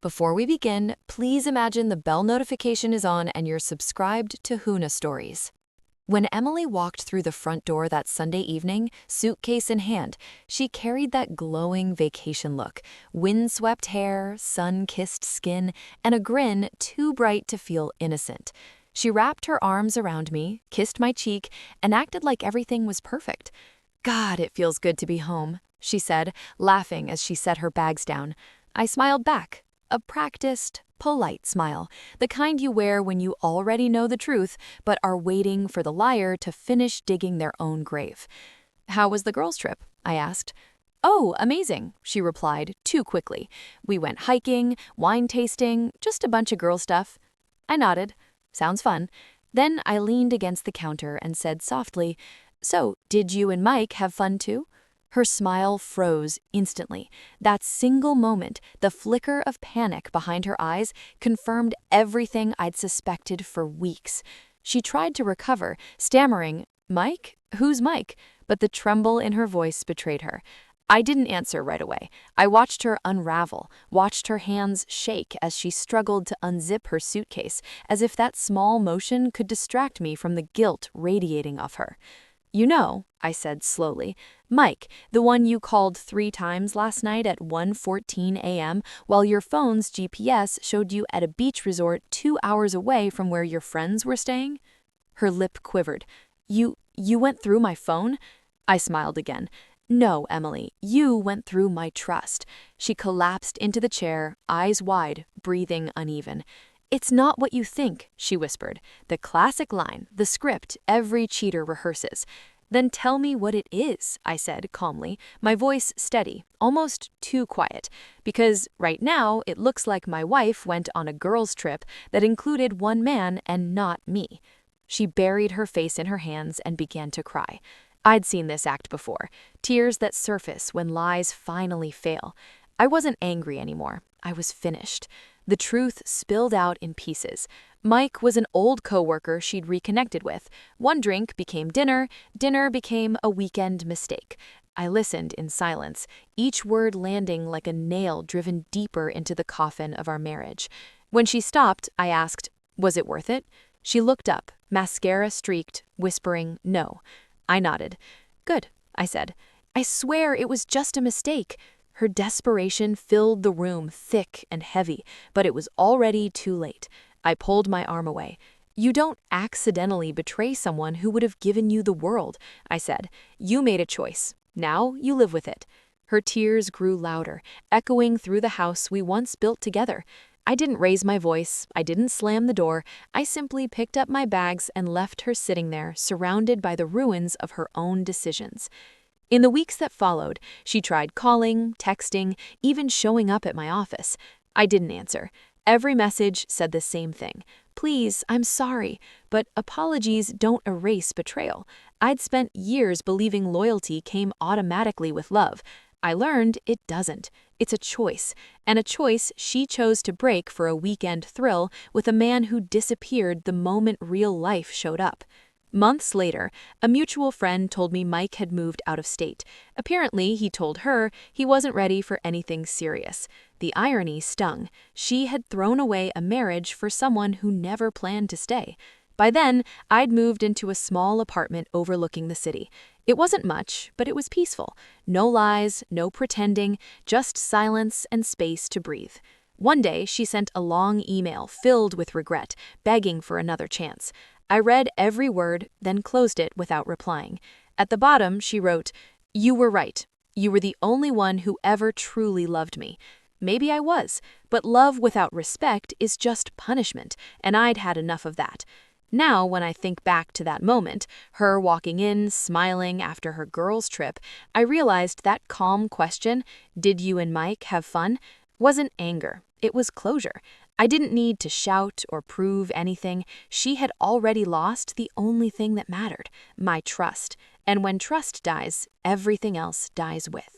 Before we begin, please imagine the bell notification is on and you're subscribed to Huna Stories. When Emily walked through the front door that Sunday evening, suitcase in hand, she carried that glowing vacation look, windswept hair, sun-kissed skin, and a grin too bright to feel innocent. She wrapped her arms around me, kissed my cheek, and acted like everything was perfect. "God, it feels good to be home," she said, laughing as she set her bags down. I smiled back. A practiced, polite smile, the kind you wear when you already know the truth but are waiting for the liar to finish digging their own grave. "How was the girls' trip?" I asked. "Oh, amazing," she replied, too quickly. "We went hiking, wine tasting, just a bunch of girl stuff." I nodded. "Sounds fun." Then I leaned against the counter and said softly, "So, did you and Mike have fun too?" Her smile froze instantly. That single moment, the flicker of panic behind her eyes, confirmed everything I'd suspected for weeks. She tried to recover, stammering, "Mike? Who's Mike?" But the tremble in her voice betrayed her. I didn't answer right away. I watched her unravel, watched her hands shake as she struggled to unzip her suitcase, as if that small motion could distract me from the guilt radiating off her. "You know," I said slowly, "Mike, the one you called 3 times last night at 1:14 a.m. while your phone's GPS showed you at a beach resort 2 hours away from where your friends were staying?" Her lip quivered. You went through my phone?" I smiled again. "No, Emily, you went through my trust." She collapsed into the chair, eyes wide, breathing uneven. "It's not what you think," she whispered. "The classic line, the script every cheater rehearses." "Then tell me what it is," I said calmly, my voice steady, almost too quiet. "Because right now it looks like my wife went on a girls' trip that included one man and not me." She buried her face in her hands and began to cry. I'd seen this act before, tears that surface when lies finally fail. I wasn't angry anymore. I was finished. The truth spilled out in pieces. Mike was an old coworker she'd reconnected with. One drink became dinner, dinner became a weekend mistake. I listened in silence, each word landing like a nail driven deeper into the coffin of our marriage. When she stopped, I asked, "Was it worth it?" She looked up, mascara streaked, whispering, "No." I nodded. "Good," I said. "I swear it was just a mistake." Her desperation filled the room thick and heavy, but it was already too late. I pulled my arm away. "You don't accidentally betray someone who would have given you the world," I said. "You made a choice. Now you live with it." Her tears grew louder, echoing through the house we once built together. I didn't raise my voice. I didn't slam the door. I simply picked up my bags and left her sitting there, surrounded by the ruins of her own decisions. In the weeks that followed, she tried calling, texting, even showing up at my office. I didn't answer. Every message said the same thing. "Please, I'm sorry." But apologies don't erase betrayal. I'd spent years believing loyalty came automatically with love. I learned it doesn't. It's a choice, and a choice she chose to break for a weekend thrill with a man who disappeared the moment real life showed up. Months later, a mutual friend told me Mike had moved out of state. Apparently, he told her he wasn't ready for anything serious. The irony stung. She had thrown away a marriage for someone who never planned to stay. By then, I'd moved into a small apartment overlooking the city. It wasn't much, but it was peaceful. No lies, no pretending, just silence and space to breathe. One day, she sent a long email filled with regret, begging for another chance. I read every word, then closed it without replying. At the bottom, she wrote, "You were right. You were the only one who ever truly loved me." Maybe I was, but love without respect is just punishment, and I'd had enough of that. Now, when I think back to that moment, her walking in, smiling after her girls' trip, I realized that calm question, "Did you and Mike have fun?" wasn't anger. It was closure. I didn't need to shout or prove anything. She had already lost the only thing that mattered, my trust. And when trust dies, everything else dies with.